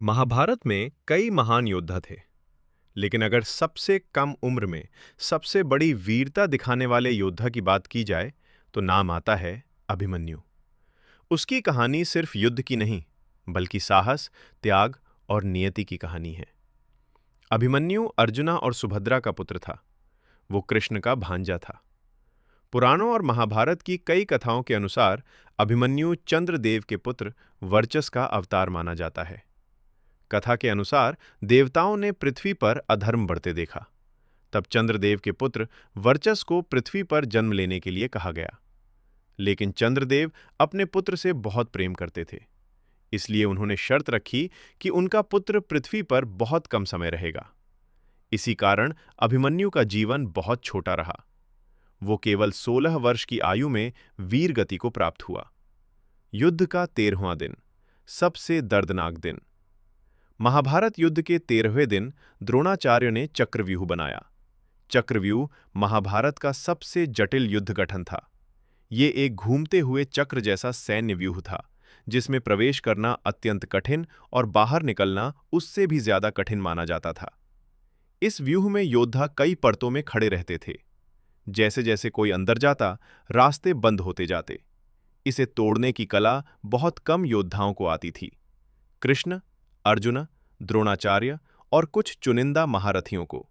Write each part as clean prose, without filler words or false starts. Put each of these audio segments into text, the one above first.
महाभारत में कई महान योद्धा थे, लेकिन अगर सबसे कम उम्र में सबसे बड़ी वीरता दिखाने वाले योद्धा की बात की जाए, तो नाम आता है अभिमन्यु। उसकी कहानी सिर्फ युद्ध की नहीं, बल्कि साहस, त्याग और नियति की कहानी है। अभिमन्यु अर्जुना और सुभद्रा का पुत्र था। वो कृष्ण का भांजा था। पुराणों और महाभारत की कई कथाओं के अनुसार अभिमन्यु चंद्रदेव के पुत्र वर्चस का अवतार माना जाता है। कथा के अनुसार देवताओं ने पृथ्वी पर अधर्म बढ़ते देखा। तब चंद्रदेव के पुत्र वर्चस को पृथ्वी पर जन्म लेने के लिए कहा गया। लेकिन चंद्रदेव अपने पुत्र से बहुत प्रेम करते थे, इसलिए उन्होंने शर्त रखी कि उनका पुत्र पृथ्वी पर बहुत कम समय रहेगा। इसी कारण अभिमन्यु का जीवन बहुत छोटा रहा। वो केवल 16 वर्ष की आयु में वीर गति को प्राप्त हुआ। युद्ध का 13वां दिन, सबसे दर्दनाक दिन। महाभारत युद्ध के 13वें दिन द्रोणाचार्य ने चक्रव्यूह बनाया। चक्रव्यूह महाभारत का सबसे जटिल युद्ध गठन था। ये एक घूमते हुए चक्र जैसा सैन्य व्यूह था, जिसमें प्रवेश करना अत्यंत कठिन और बाहर निकलना उससे भी ज्यादा कठिन माना जाता था। इस व्यूह में योद्धा कई परतों में खड़े रहते थे। जैसे जैसे कोई अंदर जाता, रास्ते बंद होते जाते। इसे तोड़ने की कला बहुत कम योद्धाओं को आती थी। कृष्ण, अर्जुन, द्रोणाचार्य और कुछ चुनिंदा महारथियों को।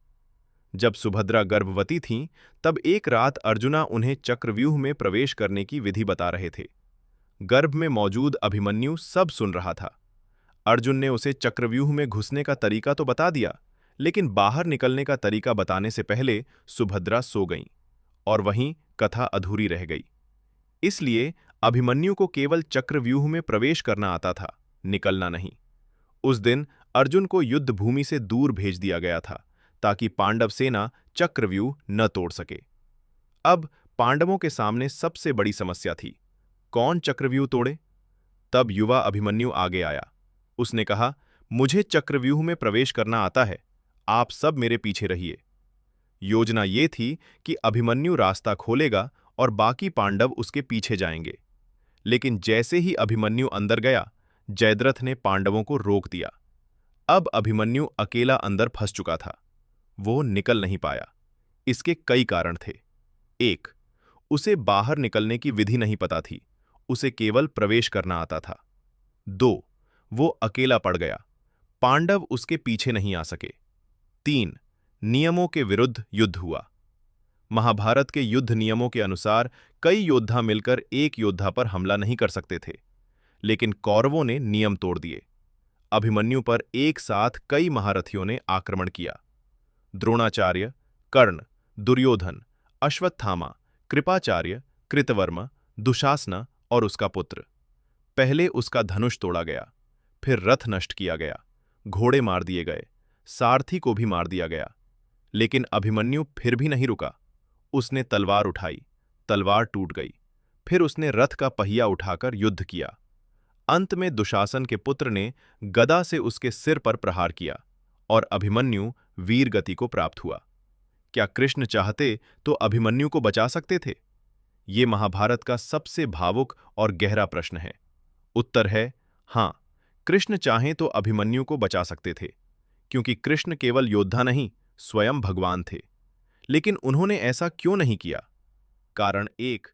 जब सुभद्रा गर्भवती थीं, तब एक रात अर्जुना उन्हें चक्रव्यूह में प्रवेश करने की विधि बता रहे थे। गर्भ में मौजूद अभिमन्यु सब सुन रहा था। अर्जुन ने उसे चक्रव्यूह में घुसने का तरीका तो बता दिया, लेकिन बाहर निकलने का तरीका बताने से पहले सुभद्रा सो गईं, और वहीं कथा अधूरी रह गई। इसलिए अभिमन्यु को केवल चक्रव्यूह में प्रवेश करना आता था, निकलना नहीं। उस दिन अर्जुन को युद्ध भूमि से दूर भेज दिया गया था, ताकि पांडव सेना चक्रव्यूह न तोड़ सके। अब पांडवों के सामने सबसे बड़ी समस्या थी, कौन चक्रव्यूह तोड़े। तब युवा अभिमन्यु आगे आया। उसने कहा, मुझे चक्रव्यूह में प्रवेश करना आता है, आप सब मेरे पीछे रहिए। योजना ये थी कि अभिमन्यु रास्ता खोलेगा और बाकी पांडव उसके पीछे जाएंगे। लेकिन जैसे ही अभिमन्यु अंदर गया, जयद्रथ ने पांडवों को रोक दिया। अब अभिमन्यु अकेला अंदर फंस चुका था। वो निकल नहीं पाया। इसके कई कारण थे। 1. उसे बाहर निकलने की विधि नहीं पता थी, उसे केवल प्रवेश करना आता था। 2. वो अकेला पड़ गया, पांडव उसके पीछे नहीं आ सके। 3. नियमों के विरुद्ध युद्ध हुआ। महाभारत के युद्ध नियमों के अनुसार कई योद्धा मिलकर एक योद्धा पर हमला नहीं कर सकते थे, लेकिन कौरवों ने नियम तोड़ दिए। अभिमन्यु पर एक साथ कई महारथियों ने आक्रमण किया। द्रोणाचार्य, कर्ण, दुर्योधन, अश्वत्थामा, कृपाचार्य, कृतवर्मा, दुशासना और उसका पुत्र। पहले उसका धनुष तोड़ा गया, फिर रथ नष्ट किया गया, घोड़े मार दिए गए, सारथी को भी मार दिया गया। लेकिन अभिमन्यु फिर भी नहीं रुका। उसने तलवार उठाई, तलवार टूट गई। फिर उसने रथ का पहिया उठाकर युद्ध किया। अंत में दुशासन के पुत्र ने गदा से उसके सिर पर प्रहार किया और अभिमन्यु वीर गति को प्राप्त हुआ। क्या कृष्ण चाहते तो अभिमन्यु को बचा सकते थे? ये महाभारत का सबसे भावुक और गहरा प्रश्न है। उत्तर है हां, कृष्ण चाहें तो अभिमन्यु को बचा सकते थे, क्योंकि कृष्ण केवल योद्धा नहीं, स्वयं भगवान थे। लेकिन उन्होंने ऐसा क्यों नहीं किया? कारण 1,